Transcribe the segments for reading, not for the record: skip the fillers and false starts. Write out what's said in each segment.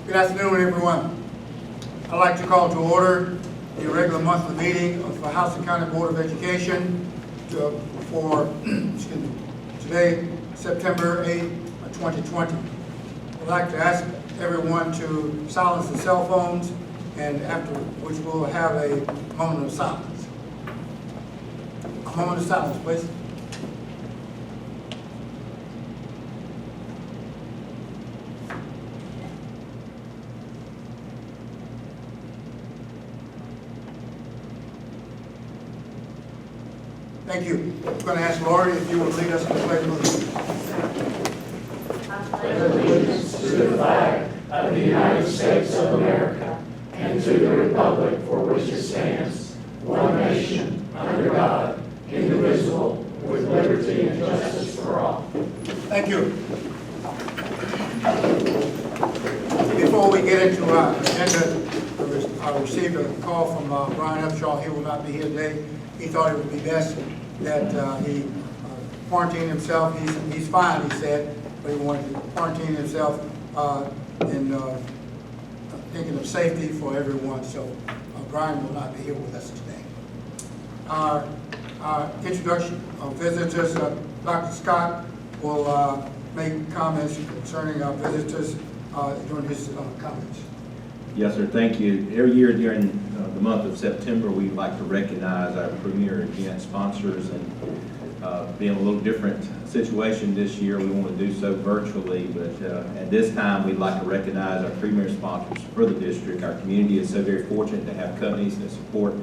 Good afternoon, everyone. I'd like to call to order the regular monthly meeting of the House and County Board of Education for today, September 8, 2020. I'd like to ask everyone to silence the cell phones, and after which we'll have a moment of silence. A moment of silence, please. Thank you. I'm going to ask Lori if you will lead us in the pledge of allegiance. I pledge allegiance to the flag of the United States of America and to the republic for which it stands, one nation, under God, indivisible, with liberty and justice for all. Thank you. Before we get into our agenda, I received a call from Brian Upshaw. He will not be here today. He thought it would be best that he quarantine himself. He's fine, he said, but he wanted to quarantine himself in thinking of safety for everyone. So Brian will not be here with us today. Our introduction of visitors, Dr. Scott will make comments concerning our visitors during his comments. Yes, sir. Thank you. Every year during the month of September, we like to recognize our premier event sponsors, and being a little different situation this year, we want to do so virtually, but at this time, we'd like to recognize our premier sponsors for the district. Our community is so very fortunate to have companies that support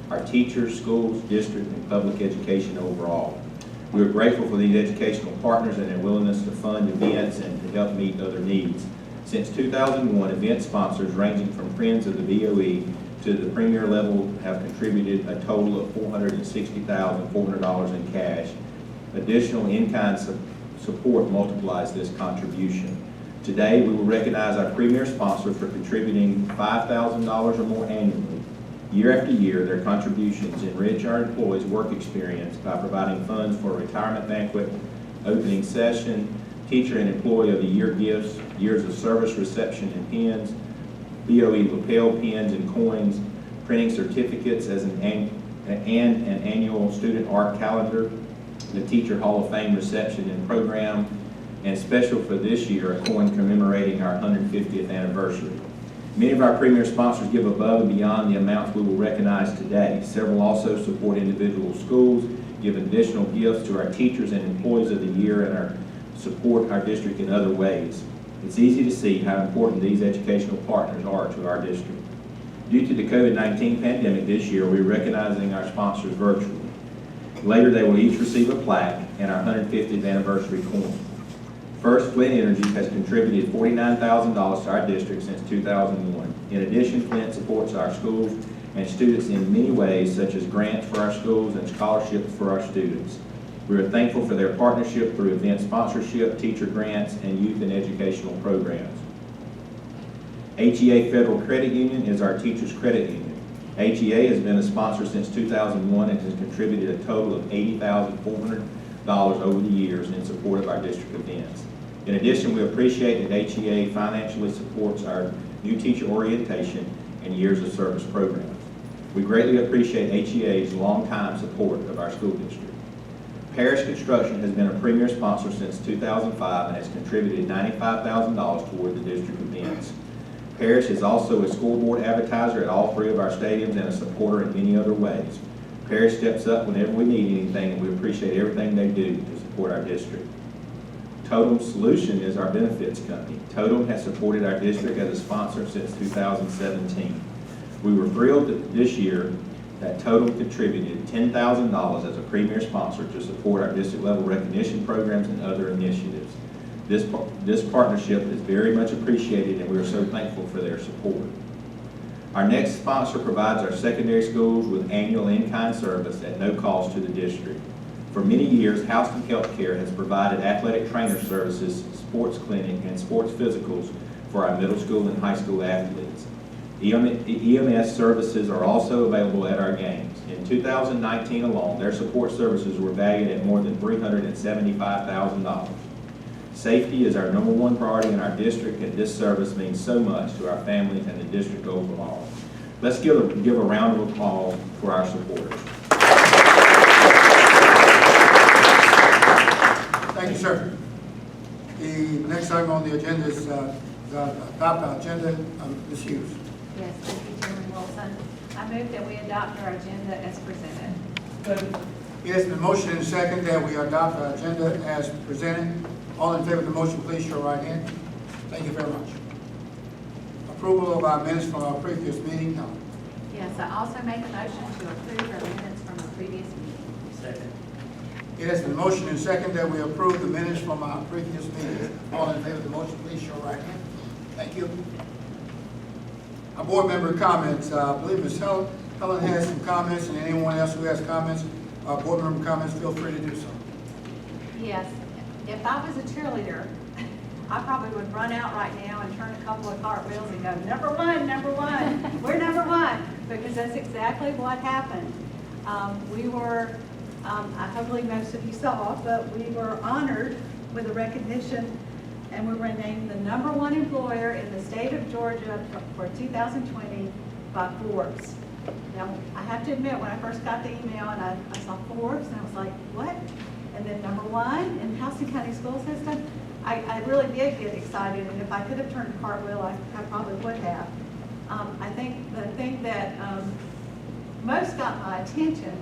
our teachers, schools, district, and public education overall. We are grateful for these educational partners and their willingness to fund events and to help meet other needs. Since 2001, event sponsors ranging from Friends of the BOE to the premier level have contributed a total of $460,400 in cash. Additional in-kind support multiplies this contribution. Today, we will recognize our premier sponsor for contributing $5,000 or more annually. Year after year, their contributions enrich our employees' work experience by providing funds for a retirement banquet, opening session, Teacher and Employee of the Year gifts, years of service reception and pins, BOE lapel pins and coins, printing certificates as an annual student art calendar, the Teacher Hall of Fame reception and program, and special for this year, a coin commemorating our 150th anniversary. Many of our premier sponsors give above and beyond the amounts we will recognize today. Several also support individual schools, give additional gifts to our teachers and employees of the year, and support our district in other ways. It's easy to see how important these educational partners are to our district. Due to the COVID-19 pandemic this year, we're recognizing our sponsors virtually. Later, they will each receive a plaque and our 150th anniversary coin. First, Flint Energy has contributed $49,000 to our district since 2001. In addition, Flint supports our schools and students in many ways, such as grants for our schools and scholarships for our students. We are thankful for their partnership through event sponsorship, teacher grants, and youth and educational programs. HEA Federal Credit Union is our teachers' credit union. HEA has been a sponsor since 2001 and has contributed a total of $80,400 over the years in support of our district events. In addition, we appreciate that HEA financially supports our new teacher orientation and years of service programs. We greatly appreciate HEA's longtime support of our school district. Parish Construction has been a premier sponsor since 2005 and has contributed $95,000 toward the district events. Parish is also a scoreboard advertiser at all three of our stadiums and a supporter in many other ways. Parish steps up whenever we need anything, and we appreciate everything they do to support our district. Totem Solution is our benefits company. Totem has supported our district as a sponsor since 2017. We were thrilled this year that Totem contributed $10,000 as a premier sponsor to support our district level recognition programs and other initiatives. This partnership is very much appreciated, and we are so thankful for their support. Our next sponsor provides our secondary schools with annual in-kind service at no cost to the district. For many years, Houston Healthcare has provided athletic trainer services, sports clinic, and sports physicals for our middle school and high school athletes. EMS services are also available at our games. In 2019 alone, their support services were valued at more than $375,000. Safety is our #1 priority in our district, and this service means so much to our families and the district overall. Let's give a round of applause for our supporters. Thank you, sir. The next item on the agenda is adopt our agenda. Ms. Hughes. Yes, thank you, Chairman Wilson. I move that we adopt our agenda as presented. Yes, the motion and second that we adopt our agenda as presented. All in favor of the motion, please show right hand. Thank you very much. Approval of our minutes from our previous meeting. No. Yes, I also make a motion to approve our minutes from the previous meeting. Second. It has been motion and second that we approve the minutes from our previous meeting. All in favor of the motion, please show right hand. Thank you. Our board member comments. I believe Ms. Helen has some comments, and anyone else who has comments, board member comments, feel free to do so. Yes, if I was a cheerleader, I probably would run out right now and turn a couple of cartwheels and go, number one, we're number one, because that's exactly what happened. We were, hopefully most of you saw, but we were honored with a recognition, and we were named the #1 employer in the state of Georgia for 2020 by Forbes. Now, I have to admit, when I first got the email and I saw Forbes, and I was like, what? And then #1 in Houston County School System, I really did get excited, and if I could have turned a cartwheel, I probably would have. I think the thing that most got my attention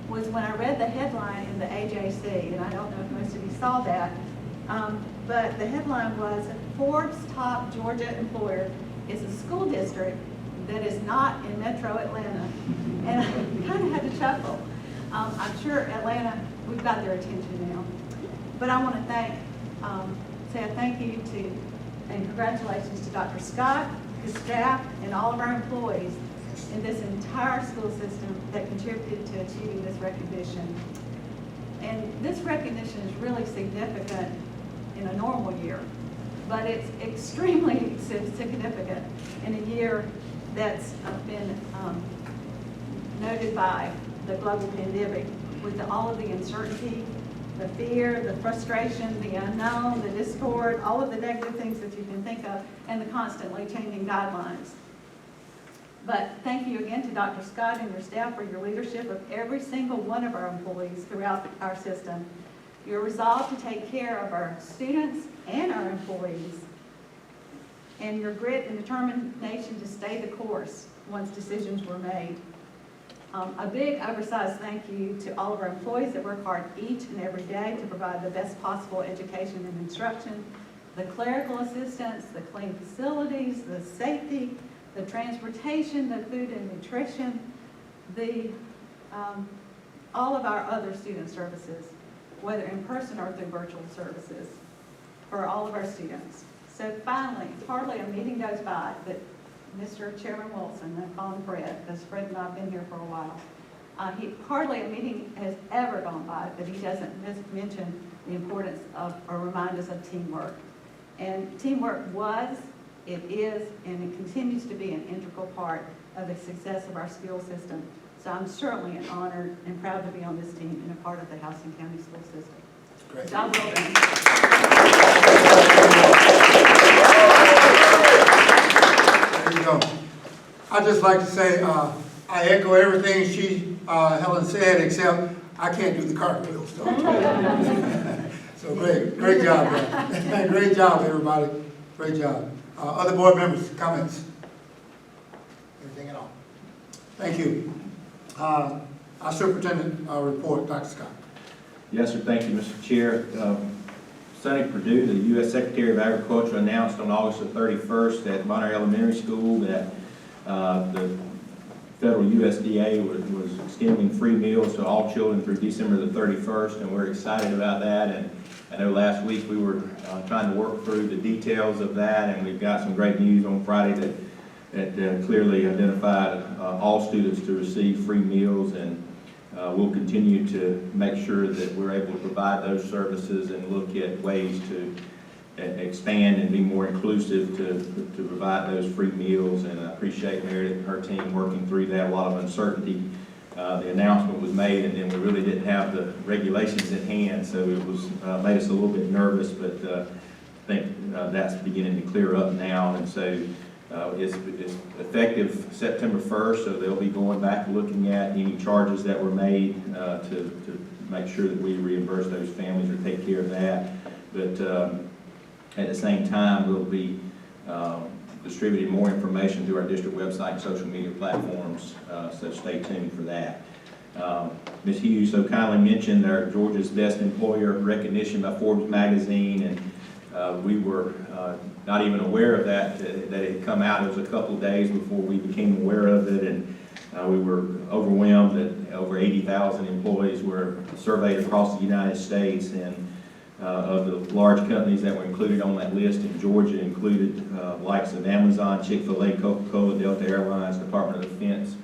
was when I read the headline in the AJC, and I don't know if most of you saw that, but the headline was, Forbes' top Georgia employer is a school district that is not in metro Atlanta. And I kind of had to chuckle. I'm sure Atlanta, we've got their attention now. But I want to say a thank you to, and congratulations to Dr. Scott, his staff, and all of our employees in this entire school system that contributed to achieving this recognition. And this recognition is really significant in a normal year, but it's extremely significant in a year that's been noted by the global pandemic with all of the uncertainty, the fear, the frustration, the unknown, the discord, all of the negative things that you can think of, and the constantly changing guidelines. But thank you again to Dr. Scott and your staff for your leadership of every single one of our employees throughout our system. Your resolve to take care of our students and our employees, and your grit and determination to stay the course once decisions were made. A big oversized thank you to all of our employees that work hard each and every day to provide the best possible education and instruction, the clerical assistants, the clean facilities, the safety, the transportation, the food and nutrition, all of our other student services, whether in person or through virtual services, for all of our students. So finally, hardly a meeting goes by that Mr. Chairman Wilson, I call him Fred, because Fred and I have been here for a while. Hardly a meeting has ever gone by that he doesn't mention the importance of or remind us of teamwork. And teamwork was, it is, and it continues to be an integral part of the success of our school system. So I'm certainly honored and proud to be on this team and a part of the Houston County School System. Great. Job well done. There you go. I'd just like to say, I echo everything Helen said, except I can't do the cartwheels. So great job, man. Great job, everybody. Great job. Other board members, comments? Anything at all? Thank you. Our superintendent report, Dr. Scott. Yes, sir. Thank you, Mr. Chair. Sonny Perdue, the U.S. Secretary of Agriculture, announced on August the 31st at Bonner Elementary School that the federal USDA was extending free meals to all children through December the 31st, and we're excited about that. And I know last week we were trying to work through the details of that, and we've got some great news on Friday that clearly identified all students to receive free meals, and we'll continue to make sure that we're able to provide those services and look at ways to expand and be more inclusive to provide those free meals. And I appreciate Meredith and her team working through that. A lot of uncertainty the announcement was made, and then we really didn't have the regulations at hand, so it was made us a little bit nervous, but I think that's beginning to clear up now, and so it's effective September 1st, so they'll be going back looking at any charges that were made to make sure that we reimburse those families or take care of that. But at the same time, we'll be distributing more information through our district website and social media platforms, so stay tuned for that. Ms. Hughes so kindly mentioned our Georgia's Best Employer recognition by Forbes magazine, and we were not even aware of that it had come out. It was a couple of days before we became aware of it, and we were overwhelmed that over 80,000 employees were surveyed across the United States, and of the large companies that were included on that list in Georgia included likes of Amazon, Chick-fil-A, Coca-Cola, Delta Airlines, Department of Defense,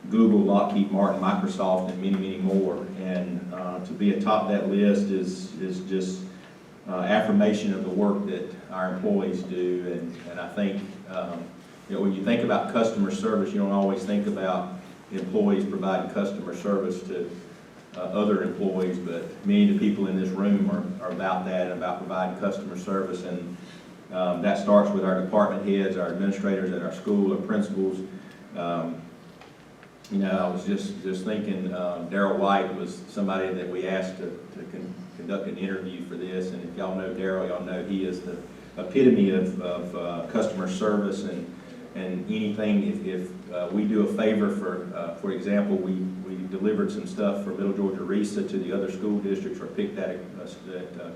Google, Lockheed Martin, Microsoft, and many, many more. And to be atop that list is just affirmation of the work that our employees do. And I think, when you think about customer service, you don't always think about employees providing customer service to other employees, but many of the people in this room are about that, about providing customer service. And that starts with our department heads, our administrators at our school, our principals. I was just thinking, Darrell White was somebody that we asked to conduct an interview for this, and if y'all know Darrell, y'all know he is the epitome of customer service, and anything, if we do a favor for example, we delivered some stuff for Middle Georgia RESA to the other school districts, or picked that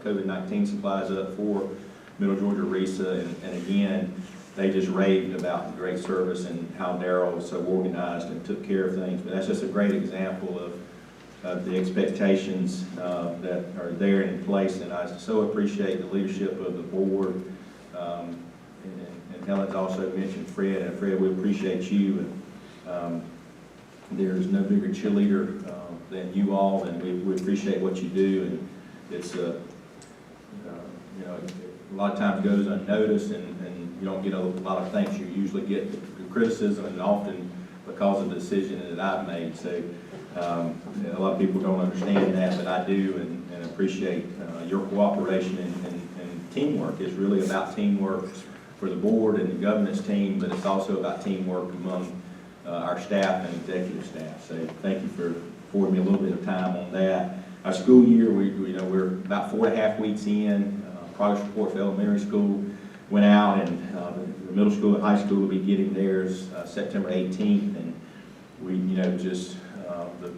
COVID-19 supplies up for Middle Georgia RESA, and again, they just raved about the great service and how Darrell was so organized and took care of things. But that's just a great example of the expectations that are there in place, and I so appreciate the leadership of the board. And Helen's also mentioned Fred, and Fred, we appreciate you. And there's no bigger cheerleader than you all, and we appreciate what you do. And it's a lot of times goes unnoticed, and you don't get a lot of thanks. You usually get the criticism, and often because of the decision that I've made. So a lot of people don't understand that, but I do, and appreciate your cooperation and teamwork. It's really about teamwork for the board and the governance team, but it's also about teamwork among our staff and executive staff. So thank you for affording me a little bit of time on that. Our school year, we're about 4.5 weeks in. Progress report for elementary school went out, and the middle school and high school will be getting theirs September 18th. And we, the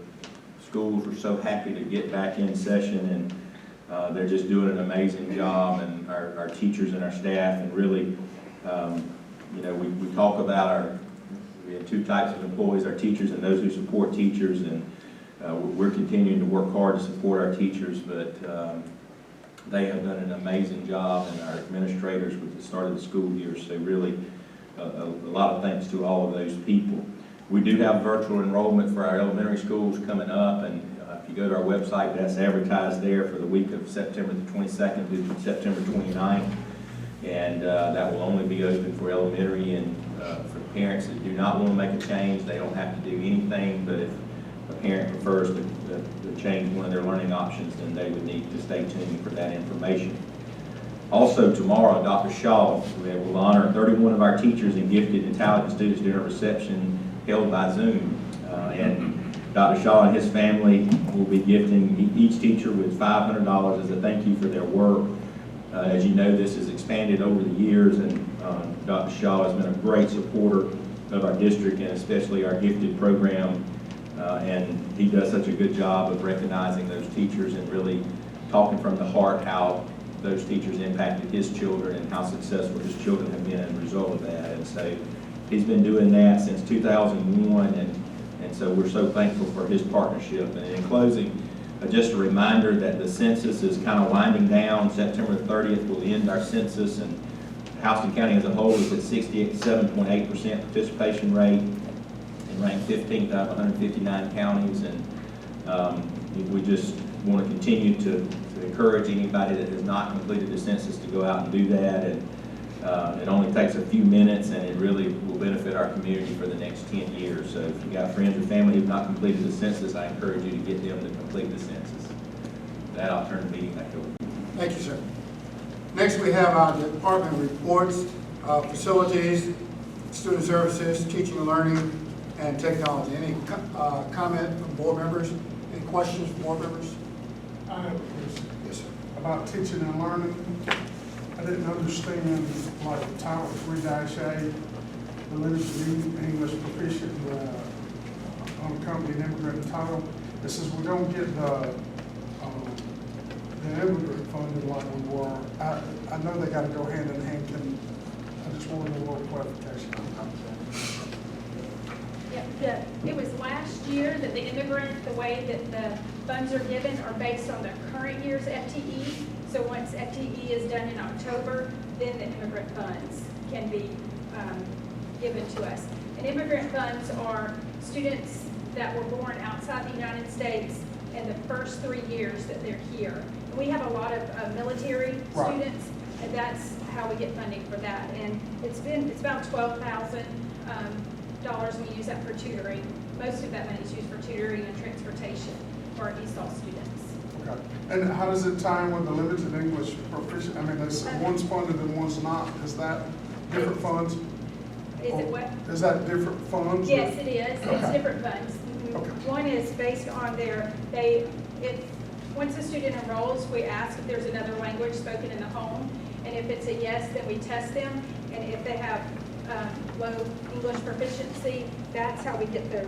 schools were so happy to get back in session, and they're just doing an amazing job, and our teachers and our staff, and really, we talk about we have two types of employees, our teachers and those who support teachers, and we're continuing to work hard to support our teachers, but they have done an amazing job, and our administrators with the start of the school year, so really a lot of thanks to all of those people. We do have virtual enrollment for our elementary schools coming up, and if you go to our website, that's advertised there for the week of September the 22nd to September 29th, and that will only be open for elementary, and for parents that do not want to make a change, they don't have to do anything, but if a parent prefers to change one of their learning options, then they would need to stay tuned for that information. Also tomorrow, Dr. Shaw will honor 31 of our teachers and gifted and talented students during a reception held by Zoom. And Dr. Shaw and his family will be gifting each teacher with $500 as a thank you for their work. As you know, this has expanded over the years, and Dr. Shaw has been a great supporter of our district, and especially our gifted program. And he does such a good job of recognizing those teachers and really talking from the heart how those teachers impacted his children and how successful his children have been as a result of that. And so he's been doing that since 2001, and so we're so thankful for his partnership. And in closing, just a reminder that the census is kind of winding down. September 30th will end our census, and Houston County as a whole is at 67.8% participation rate, and ranked 15th out of 159 counties. And we just want to continue to encourage anybody that has not completed the census to go out and do that. And It only takes a few minutes, and it really will benefit our community for the next 10 years. So if you've got friends or family who've not completed the census, I encourage you to get them to complete the census. With that, I'll turn the meeting back over. Thank you, sir. Next, we have our department reports, facilities, student services, teaching and learning, and technology. Any comment from board members? Any questions from board members? I have a question Yes, sir. about teaching and learning. I didn't understand, like, Title 3-A, the limited English proficient, unaccompanied immigrant title. It says we don't get the immigrant funding like we were. I know they gotta go hand in hand. I just wanted a little clarification on that. It was last year that the immigrant, the way that the funds are given are based on the current year's FTE. So once FTE is done in October, then the immigrant funds can be given to us. And immigrant funds are students that were born outside the United States in the first 3 years that they're here. And we have a lot of military Right. students, and that's how we get funding for that. And it's about $12,000. We use that for tutoring. Most of that money is used for tutoring and transportation for our ESOL students. Okay. And how does it tie in with the limited English proficient? I mean, there's one's funded and one's not. Is that different funds? Is it what? Is that different funds? Yes, it is. It's Okay. different funds. Mhm. Okay. One is based on once a student enrolls, we ask if there's another language spoken in the home. And if it's a yes, then we test them. And if they have low English proficiency, that's how we get the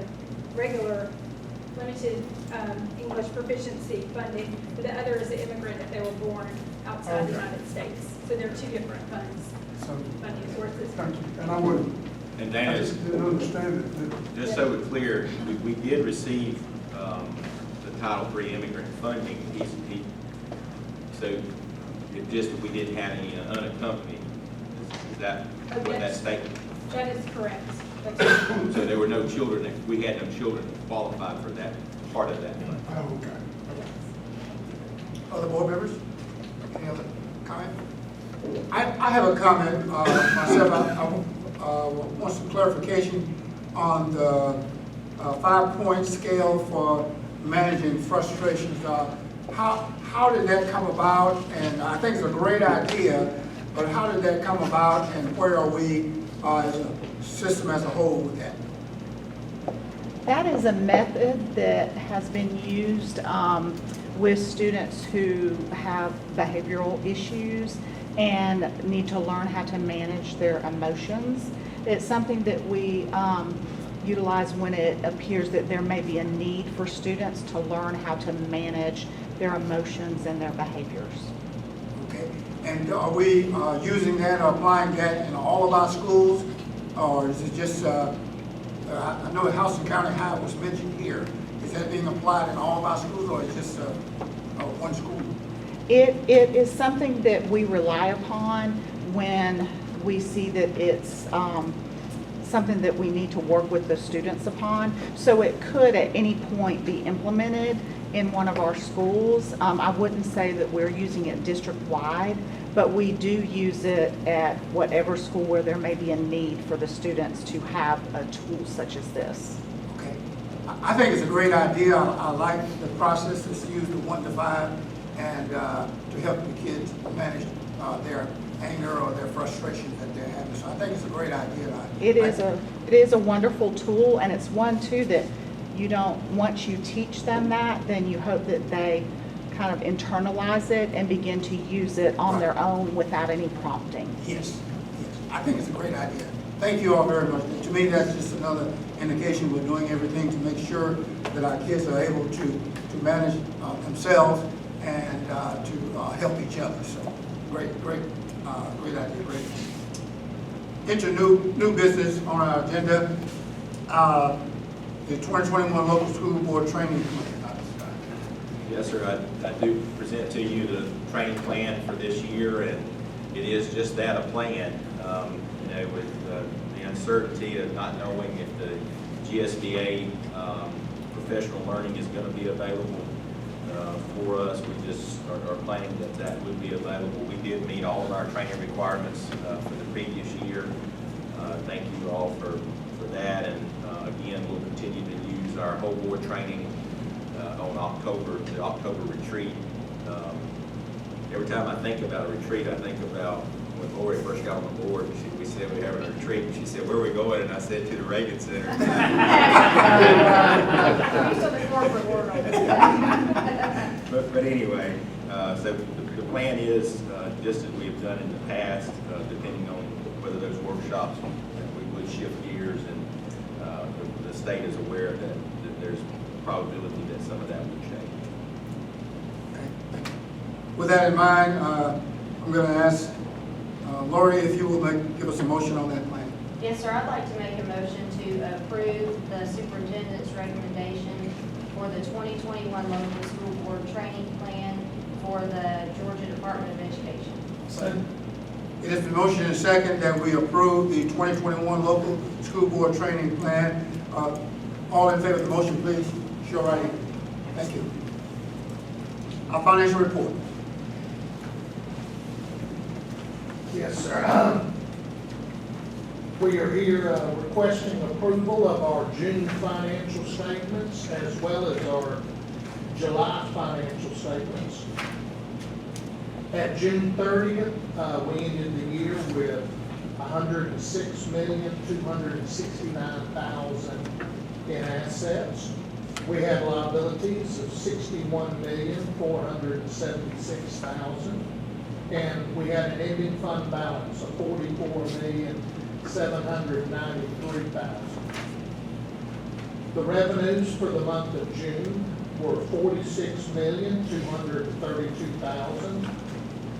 regular limited English proficiency funding. But the other is the immigrant if they were born outside the Okay. United States. So they're two different funds, So, funding sources. thank you. And I wouldn't, And I Dana, just didn't understand it. just so we're clear, we did receive the Title III immigrant funding. So it just that we didn't have any unaccompanied. Is that Oh, what that yes. statement? That is correct. That's correct. So there were no children, we had no children qualified for that, part of that fund. Oh, okay. Other board members? Any other comment? I have a comment myself. I want some clarification on the 5-point scale for managing frustrations. How did that come about? And I think it's a great idea, but how did that come about, and where are we as a system as a whole with that? That is a method that has been used with students who have behavioral issues and need to learn how to manage their emotions. It's something that we utilize when it appears that there may be a need for students to learn how to manage their emotions and their behaviors. Okay, and are we using that or applying that in all of our schools? Or is it just, I know House and County High was mentioned here. Is that being applied in all of our schools, or is it just one school? It is something that we rely upon when we see that it's something that we need to work with the students upon. So it could at any point be implemented in one of our schools. I wouldn't say that we're using it district-wide, but we do use it at whatever school where there may be a need for the students to have a tool such as this. Okay, I think it's a great idea. I like the process that's used to 1 to 5 and to help the kids manage their anger or their frustration that they're having. So I think it's a great idea. It is a wonderful tool, and it's one too that you don't, once you teach them that, then you hope that they kind of internalize it and begin to use it on their own without any prompting. Yes, I think it's a great idea. Thank you all very much. To me, that's just another indication we're doing everything to make sure that our kids are able to manage themselves and to help each other. So great idea, great. Enter new business on our agenda. The 2021 Local School Board Training Plan. Yes, sir. I do present to you the training plan for this year, and it is just that, a plan. With the uncertainty of not knowing if the GSBA professional learning is going to be available, for us. We just are planning that that would be available. We did meet all of our training requirements for the previous year. Thank you all for that, and again, we'll continue to use our whole board training on the October retreat. Every time I think about a retreat, I think about when Lori first got on the board. We said we were having a retreat, and she said, "Where are we going?" And I said, "To the Reagan Center." But anyway, so the plan is, just as we have done in the past, depending on whether those workshops, we would shift gears, and the state is aware that there's probability that some of that would change. With that in mind, I'm going to ask Lori if you will give us a motion on that plan. Yes, sir. I'd like to make a motion to approve the superintendent's recommendation for the 2021 local school board training plan for the Georgia Department of Education. It has been motioned and second that we approve the 2021 local school board training plan. All in favor of the motion, please show right hand. Thank you. Our financial report. Yes, sir. We are here requesting approval of our June financial statements as well as our July financial statements. At June 30th, we ended the year with $106,269,000 in assets. We had liabilities of $61,476,000. And we had an ending fund balance of $44,793,000. The revenues for the month of June were $46,232,000.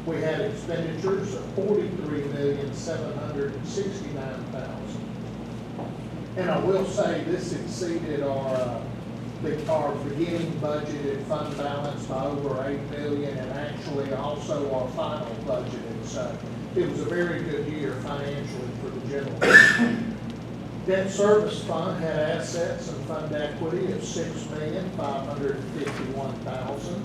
We had expenditures of $43,769,000. And I will say this exceeded our beginning budgeted fund balance by over $8 million, and actually also our final budgeted. So it was a very good year financially for the general fund. Debt service fund had assets and fund equity of $6,551,000.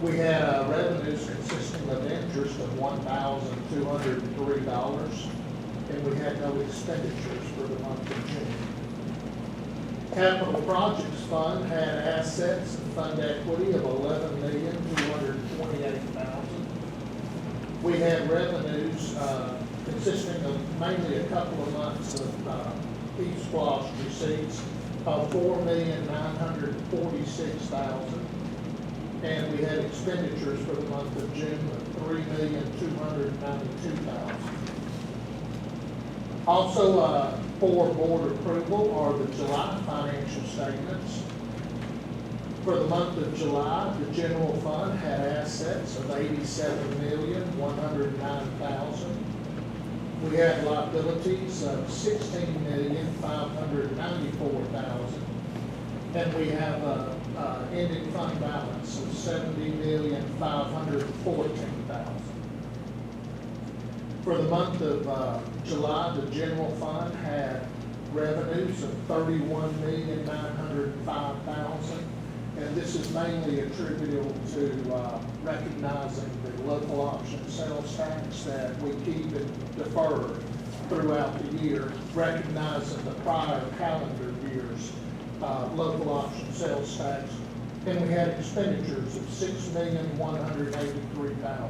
We had revenues consisting of interest of $1,203, and we had no expenditures for the month of June. Capital Projects Fund had assets and fund equity of $11,228,000. We had revenues consisting of mainly a couple of months of East Floss receipts of $4,946,000. And we had expenditures for the month of June of $3,292,000. Also, for board approval are the July financial statements. For the month of July, the general fund had assets of $87,109,000. We had liabilities of $16,594,000. And we have a ending fund balance of $70,514,000. For the month of July, the general fund had revenues of $31,905,000, and this is mainly attributable to recognizing the local option sales tax that we keep it deferred throughout the year, recognizing the prior calendar year's local option sales tax, and we had expenditures of $6,183,000.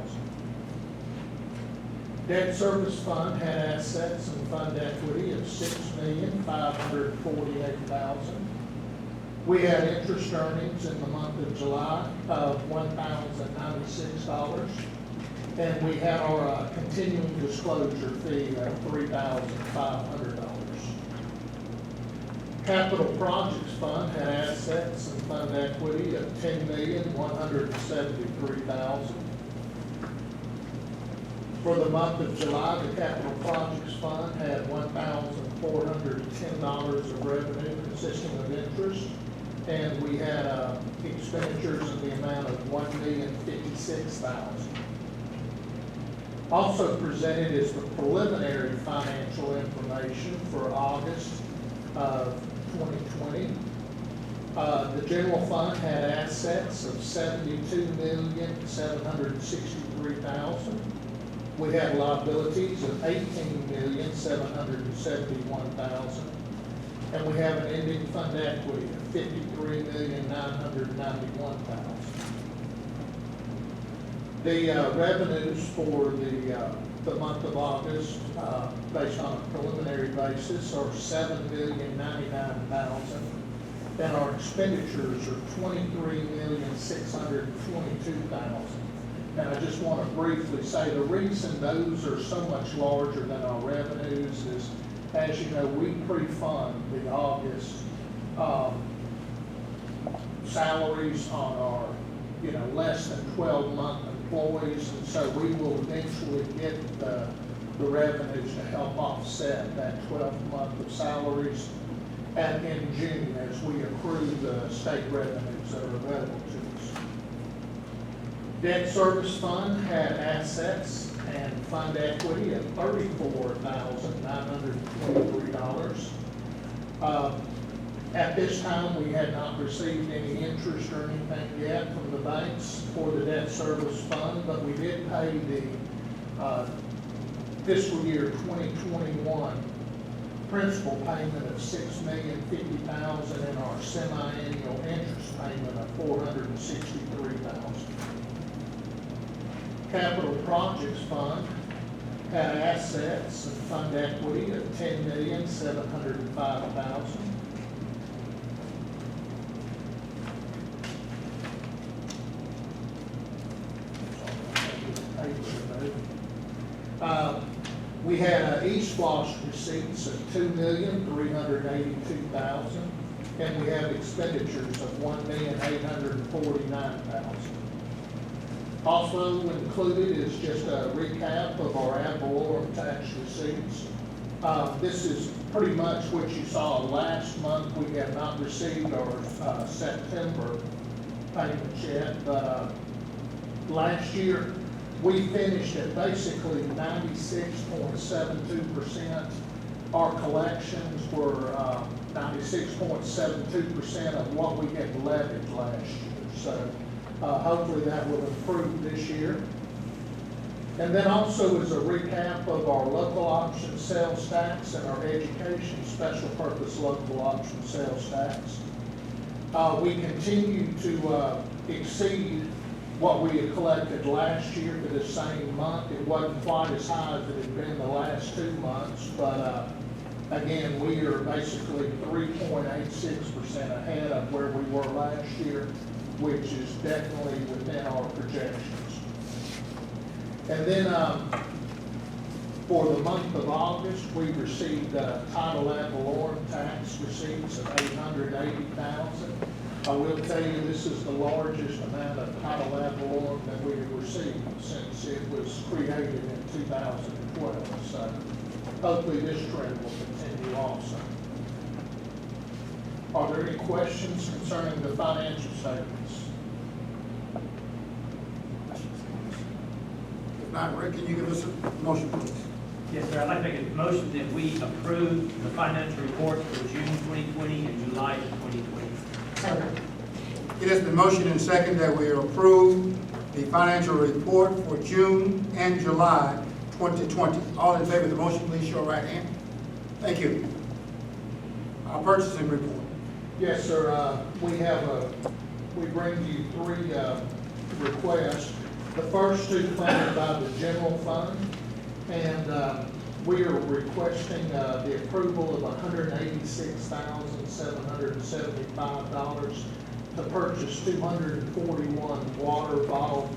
Debt service fund had assets and fund equity of $6,548,000. We had interest earnings in the month of July of $1,096, and we had our continuing disclosure fee of $3,500. Capital Projects Fund had assets and fund equity of $10,173,000. For the month of July, the Capital Projects Fund had $1,410 of revenue consisting of interest, and we had expenditures in the amount of $1,056,000. Also presented is the preliminary financial information for August of 2020. The general fund had assets of $72,763,000. We had liabilities of $18,771,000. And we have an ending fund equity of $53,991,000. The revenues for the month of August, based on a preliminary basis, are $7,099,000. And our expenditures are $23,622,000. And I just want to briefly say the reason those are so much larger than our revenues is, as you know, we pre-fund the August salaries on our, less than 12-month employees, and so we will eventually get the revenues to help offset that 12th month of salaries and in June as we accrue the state revenues that are available to us. Debt service fund had assets and fund equity of $34,923. At this time, we had not received any interest or anything yet from the banks for the debt service fund, but we did pay the fiscal year 2021 principal payment of $6,050,000 and our semi-annual interest payment of $463,000. Capital Projects Fund had assets and fund equity of $10,705,000. We had East Wash receipts of $2,382,000, and we have expenditures of $1,849,000. Also included is just a recap of our ad valorem tax receipts. This is pretty much what you saw last month. We have not received our September payments yet, but last year we finished at basically 96.72%. Our collections were 96.72% of what we had levied last year. So hopefully that will improve this year. And then also is a recap of our local option sales tax and our education special purpose local option sales tax. We continue to exceed what we had collected last year for the same month. It wasn't quite as high as it had been the last 2 months, but again, we are basically 3.86% ahead of where we were last year, which is definitely within our projections. And then for the month of August, we received title ad valorem tax receipts of $880,000. I will tell you, this is the largest amount of title ad valorem that we have received since it was created in 2012. So hopefully this trend will continue also. Are there any questions concerning the financial statements? If not, Rick, can you give us a motion, please? Yes, sir. I'd like to make a motion that we approve the financial reports for June 2020 and July 2020. It has been motioned and second that we approve the financial report for June and July 2020. All in favor of the motion, please show right hand. Thank you. Our purchasing report. Yes, sir. We bring you 3 requests. The first 2 funded by the general fund, and we are requesting the approval of $186,775 to purchase 241 water bottle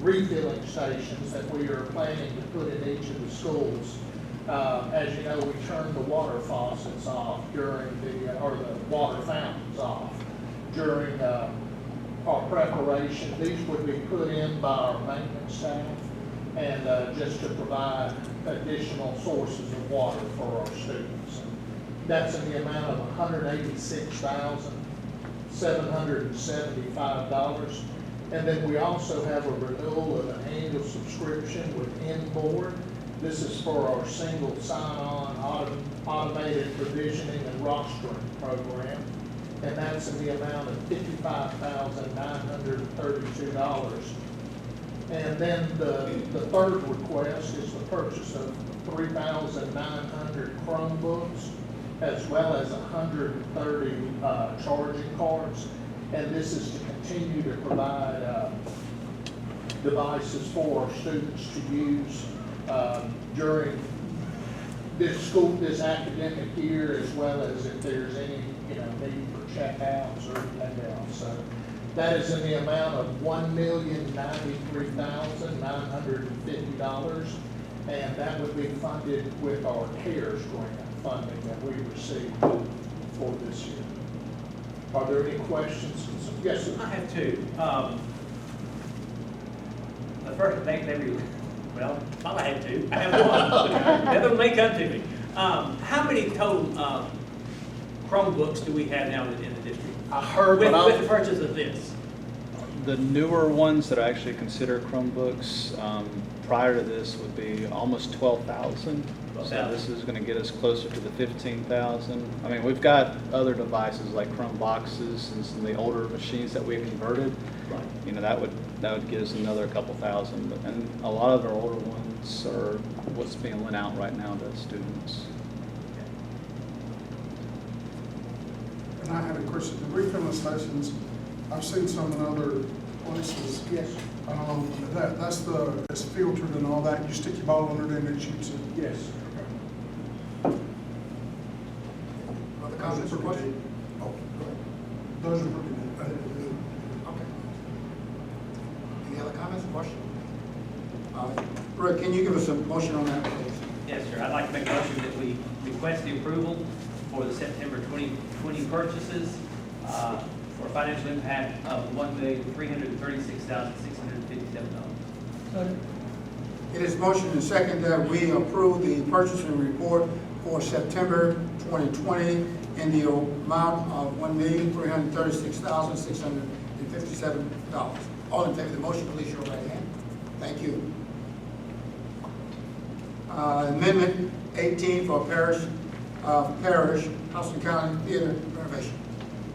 refilling stations that we are planning to put in each of the schools. As you know, we turn the water faucets off or the water fountains off during our preparation. These would be put in by our maintenance staff and just to provide additional sources of water for our students. That's in the amount of $186,775. And then we also have a renewal of an annual subscription with Inboard. This is for our single sign-on automated provisioning and rostering program. and that's in the amount of $55,932. And then the third request is the purchase of 3,900 Chromebooks, as well as 130 charging cards. And this is to continue to provide devices for our students to use during this academic year, as well as if there's any, need for checkouts or anything else. So that is in the amount of $1,093,950, and that would be funded with our CARES grant funding that we received for this year. Are there any questions? Yes, sir. I have two. The first, maybe, well, I had two. I have one. The other one may come to me. How many total Chromebooks do we have now in the district? I heard With what the purchase of this? The newer ones that are actually considered Chromebooks prior to this would be almost 12,000. So 12,000. this is going to get us closer to the 15,000. I mean, we've got other devices like Chrome boxes and some of the older machines that we converted. Right. That would get us another couple thousand. And a lot of our older ones are what's being lent out right now to students. And I had a question, the refilling stations, I've seen some in other places. Yes. It's filtered and all that, you stick your ball under there and it shoots it. Yes. Other comments or questions? Oh, go ahead. Those are pretty good. Okay. Any other comments or questions? Rick, can you give us a motion on that, please? Yes, sir. I'd like to make a motion that we request the approval for the September 2020 purchases for a financial impact of $1,336,657. It is motion and second that we approve the purchasing report for September 2020 in the amount of $1,336,657. All in favor of the motion, please show your right hand. Thank you. Amendment 18 for Parish House and County Theater renovation.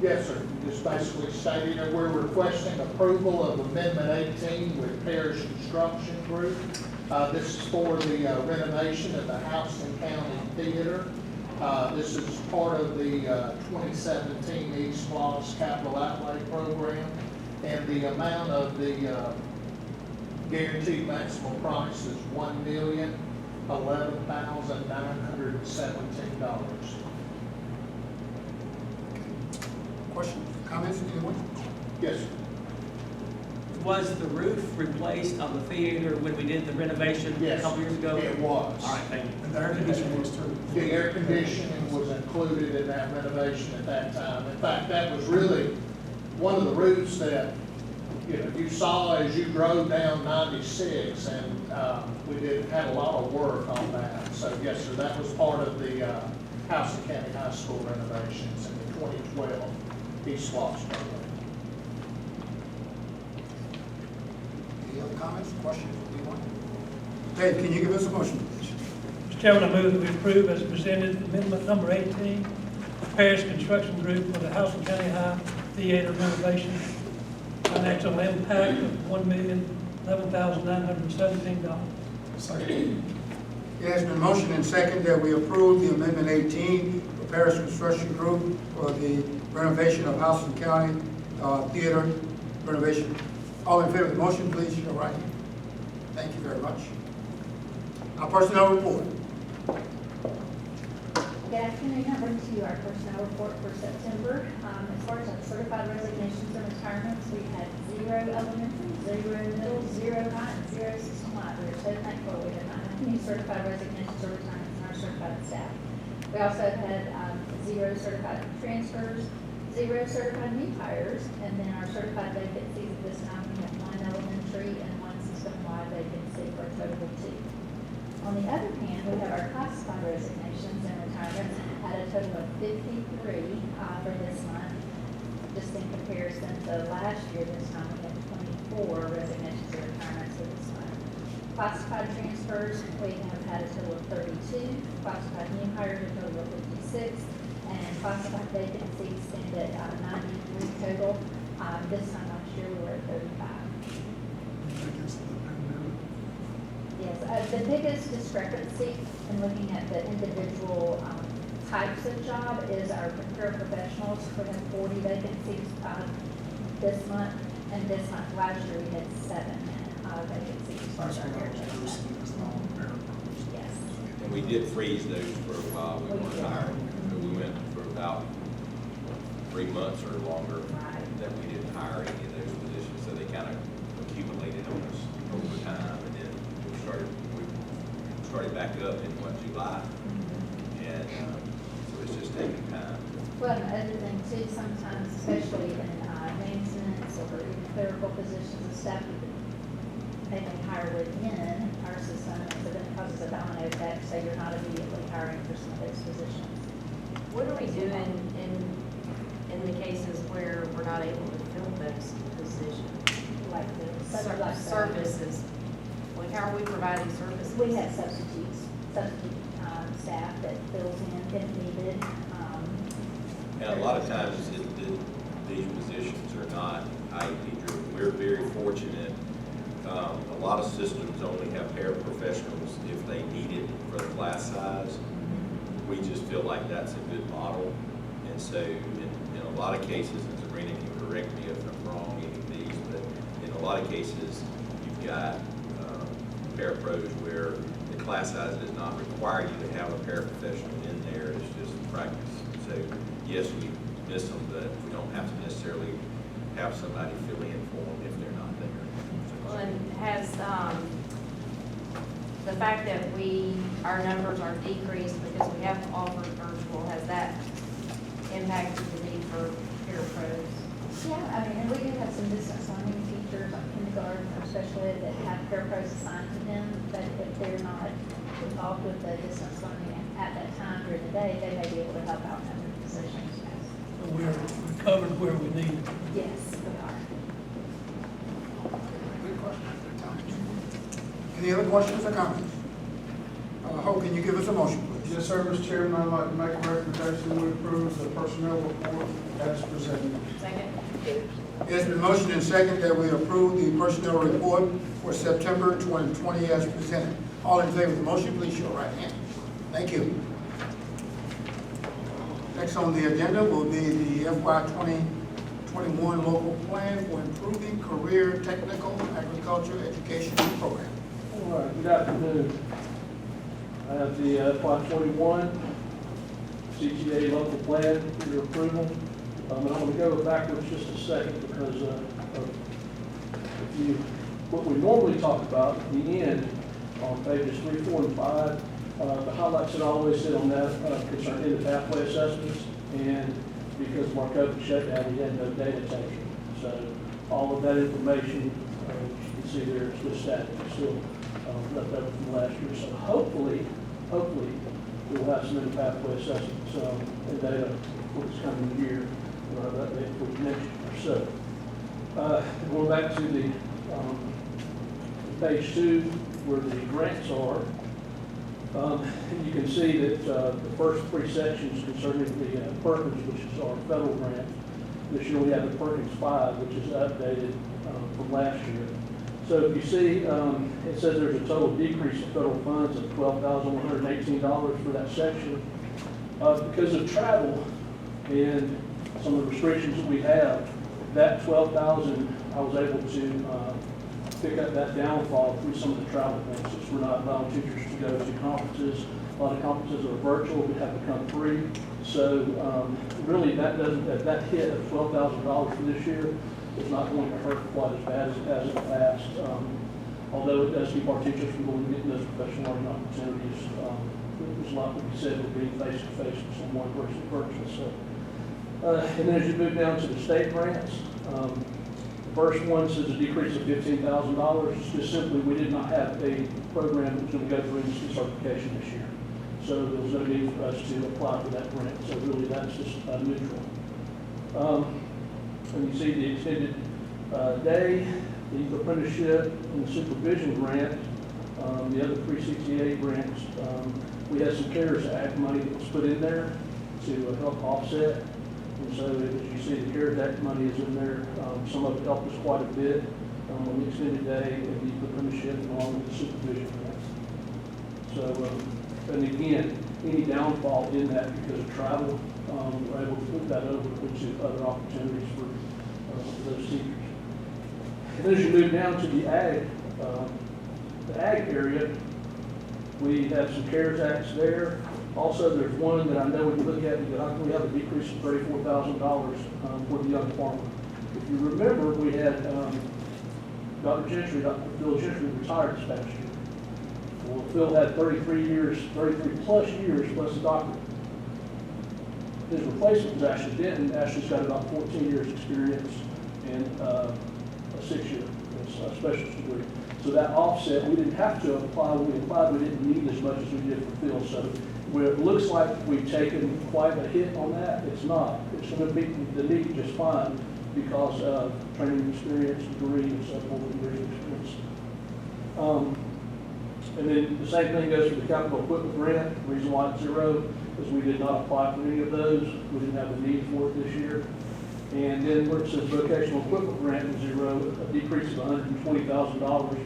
Yes, sir. Just basically stating that we're requesting approval of Amendment 18 with Parish Construction Group. This is for the renovation of the House and County Theater. This is part of the 2017 East Loss Capital Outlay Program, and the amount of the guaranteed maximum price is $1,011,917. Questions, comments, anyone? Yes, sir. Was the roof replaced on the theater when we did the renovation a Yes, couple years ago? it was. All right, thank you. And the air conditioning was too. The air conditioning was included in that renovation at that time. In fact, that was really one of the routes that, you saw as you drove down 96, and we had a lot of work on that. So yes, sir, that was part of the House and County High School renovations in the 2012 East Loss program. Any other comments, questions, anyone? Dave, can you give us a motion, please? Mr. Chairman, I move that we approve as presented amendment number 18, Parish Construction Group for the House and County High Theater renovation, financial impact of $1,011,917. Second. It has been motioned and second that we approve the Amendment 18 for Parish Construction Group for the renovation of House and County Theater renovation. All in favor of the motion, please show your right hand. Thank you very much. Our personnel report. Good afternoon. I bring to you our personnel report for September. As far as our certified resignations and retirements, we had 0 elementary, 0 middle, 0 high, and 0 system light. We are so thankful we had not had any certified resignations or retirements in our certified staff. We also had 0 certified transfers, 0 certified new hires, and then our certified vacancies at this time, we have 1 elementary and 1 system-wide vacancy for a total of 2. On the other hand, we have our classified resignations and retirements at a total of 53 for this month. Just in comparison to last year, this time we had 24 resignations and retirements for this month. Classified transfers, we have had a total of 32. Classified new hires, a total of 56. And classified vacancies stand at 93 total. This time last year, we were at 35. I think it's the pandemic. Yes, the biggest discrepancy in looking at the individual types of job is our paraprofessionals. We have 40 vacancies this month, and this month last year we had 7 vacancies. for That's our what I was paraprofessionals. noticing, is the whole paraprofessionals. Yes. And we did freeze those for a while, we weren't hiring. We went for about 3 months or longer Right. that we didn't hire any of those positions, so they kind of accumulated on us over time, and then we started back up in July, and so it's just taking time. Well, and other thing too, sometimes, especially in maintenance or even clerical positions and stuff, they may hire within our system, and so then it causes a domino effect, so you're not immediately hiring for some of those positions. What are we doing in the cases where we're not able to fill those positions? Like the Services, like how are we providing services? We have substitute staff that fills in if needed. And a lot of times, these positions are not IEP driven. We're very fortunate. A lot of systems only have paraprofessionals if they need it for the class size. We just feel like that's a good model. And so in a lot of cases, and Sabrina can correct me if I'm wrong in any of these, but in a lot of cases, you've got parapros where the class size does not require you to have a paraprofessional in there. It's just practice. So yes, we miss them, but we don't have to necessarily have somebody fill in for them if they're not there. Well, and has, the fact that our numbers are decreased because we have offered virtual, has that impacted the need for parapros? Yeah, I mean, and we do have some distance learning teachers, like kindergarten or special ed, that have parapros assigned to them, but if they're not involved with the distance learning at that time during the day, they may be able to help out in other positions. We're covered where we need it. Yes, we are. Good question. Any other questions or comments? Hope, can you give us a motion, please? Yes, sir, Mr. Chairman, I'd like to make a recommendation we approve the personnel report as presented. Second? It's been motioned and second that we approve the personnel report for September 2020 as presented. All in favor of the motion, please show your right hand. Thank you. Next on the agenda will be the FY 2021 local plan for improving career technical agriculture education program. All right, good afternoon. I have the FY21 CTA local plan for your approval. And I'm going to go backwards just a second because what we normally talk about at the end on pages 3, 4, and 5, the highlights that I always hit on that concern in the pathway assessments, and because of our COVID shutdown, we had no data taken. So all of that information, you can see there, is just static, still left over from last year. So hopefully, we'll have some in pathway assessments and data for this coming year, for next year. So going back to the page 2, where the grants are. You can see that the first 3 sections concerning the Perkins, which is our federal grant. This year we have the Perkins 5, which is updated from last year. So if you see, it says there's a total decrease in federal funds of $12,118 for that section. Because of travel and some of the restrictions that we have, that $12,000, I was able to pick up that downfall through some of the travel things. Since we're not allowing teachers to go to conferences, a lot of conferences are virtual, we have to come free. So really that hit of $12,000 for this year is not going to hurt quite as bad as it has in the past. Although it does keep our teachers from going to get those professional learning opportunities. There's a lot to be said with being face to face with someone versus virtual. So, and then as you move down to the state grants, the first one says a decrease of $15,000. It's just simply we did not have a program that was going to go through industry certification this year. So there was no need for us to apply for that grant. So really that's just neutral. And you see the extended day, the apprenticeship, and the supervision grant, the other 3 CTA grants. We had some CARES Act money that was put in there. to help offset. And so as you see, the CARES Act money is in there. Some of it helped us quite a bit on the extended day and the apprenticeship along with the supervision grants. So, and again, any downfall in that because of travel, we're able to put that over into other opportunities for those teachers. And as you move down to the ag area, we have some CARES Acts there. Also, there's one that I know when you look at, we have a decrease of $34,000 for the young farmer. If you remember, we had Dr. Phil Gentry retired this past year. Well, Phil had 33 plus years plus a doctorate. His replacement was Ashley Denton. Ashley's got about 14 years experience and a 6-year specialist degree. So that offset, we didn't have to apply. When we applied, we didn't need as much as we did for Phil. So where it looks like we've taken quite a hit on that, it's not. It's going to meet the need just fine because of training experience, degree, and so forth, and years of experience. And then the same thing goes for the capital equipment grant. The reason why it's 0 is we did not apply for any of those. We didn't have the need for it this year. And then where it says vocational equipment grant was 0, a decrease of $120,000.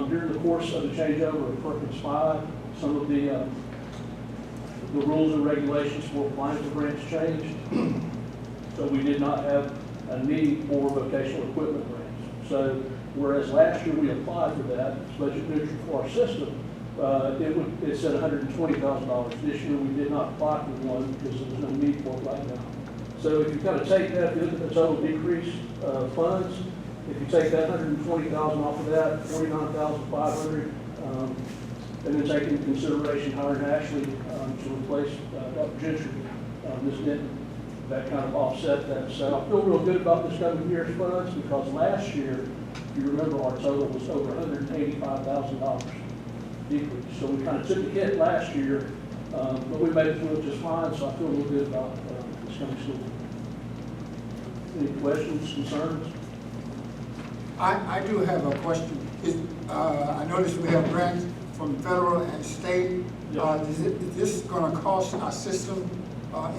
During the course of the changeover of Perkins 5, some of the rules and regulations for applying for grants changed. So we did not have a need for vocational equipment grants. So whereas last year we applied for that, it's budget neutral for our system, it said $120,000. This year we did not apply for one because there's no need for it right now. So if you kind of take that, if you look at the total decrease of funds, if you take that $120,000 off of that, $49,500, and then take into consideration hiring Ashley to replace Dr. Gentry, Ms. Denton, that kind of offset that. So I feel real good about this coming year's funds because last year, if you remember, our total was over $185,000 decrease. So we kind of took a hit last year, but we made it through it just fine. So I feel real good about this coming school. Any questions, concerns? I do have a question. I noticed we have grants from federal and state. Is this going to cost our system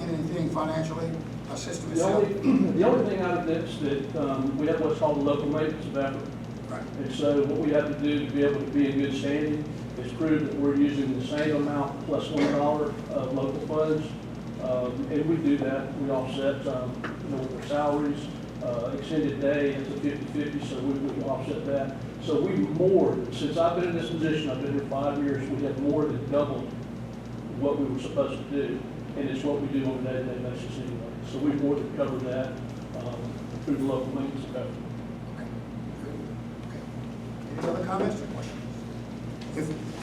anything financially? Our system itself? The only thing out of this that we have what's called the local maintenance of effort. Right. And so what we have to do to be able to be in good standing is prove that we're using the same amount plus $1 of local funds. And we do that. We offset with our salaries. Extended day, it's a 50-50, so we offset that. So we more, since I've been in this position, I've been here 5 years, we have more than doubled what we were supposed to do. And it's what we do on a day-to-day basis anyway. So we've more than covered that through the local maintenance effort. Okay. Good. Okay. Any other comments or questions?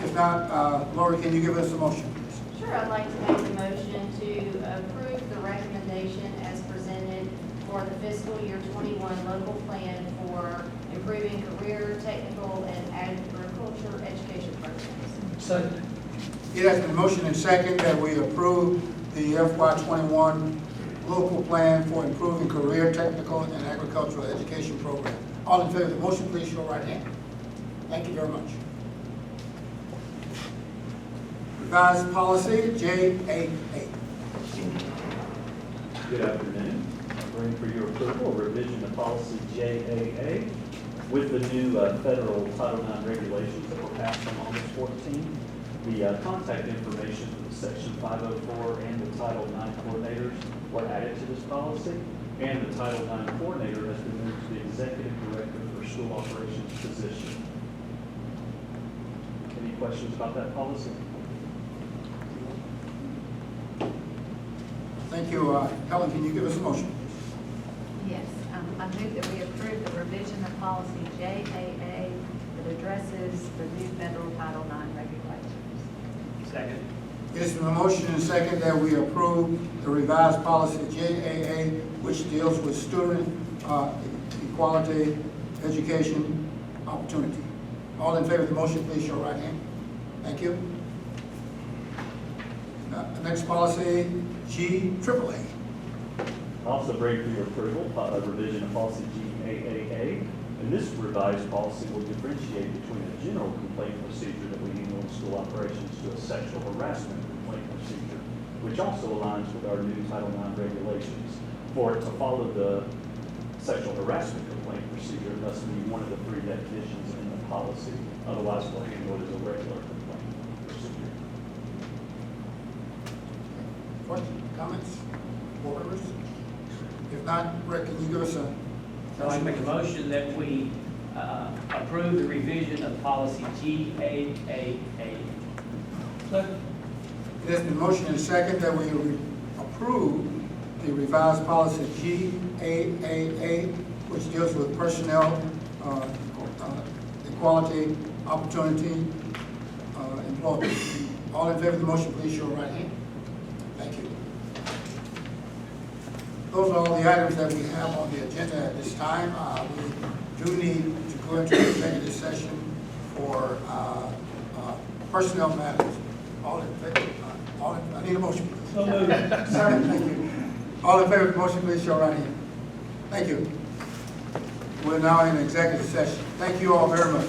If not, Lori, can you give us a motion, please? Sure, I'd like to make a motion to approve the recommendation as presented for the fiscal year 21 local plan for improving career, technical, and agriculture education programs. Second. It has been motion and second that we approve the FY21 local plan for improving career, technical, and agricultural education program. All in favor of the motion, please show right hand. Thank you very much. Revised policy, JAA. Good afternoon. I bring for your approval a revision of policy JAA with the new federal Title IX regulations that were passed on August 14. The contact information for the Section 504 and the Title IX coordinators were added to this policy, and the Title IX coordinator has been moved to the Executive Director for School Operations position. Any questions about that policy? Thank you. Helen, can you give us a motion? Yes, I move that we approve the revision of policy JAA that addresses the new federal Title IX regulations. Second. It has been a motion and second that we approve the revised policy JAA, which deals with student equality, education, opportunity. All in favor of the motion, please show right hand. Thank you. Next policy, GAAA. Also bring for your approval a revision of policy GAAA. And this revised policy will differentiate between a general complaint procedure that we handle in school operations to a sexual harassment complaint procedure. which also aligns with our new Title IX regulations. For it to follow the sexual harassment complaint procedure, it must be one of the three definitions in the policy. Otherwise, we'll handle it as a regular complaint procedure. Questions, comments, board members? If not, Rick, can you give us a? So I make a motion that we approve the revision of policy GAAA. It has been motioned and second that we approve the revised policy GAAA, which deals with personnel, equality, opportunity, employment. All in favor of the motion, please show your right hand. Thank you. Those are all the items that we have on the agenda at this time. We do need to go into executive session for personnel matters. All in favor? I need a motion, please. So moved. Sorry, thank you. All in favor of the motion, please show your right hand. Thank you. We're now in executive session. Thank you all very much.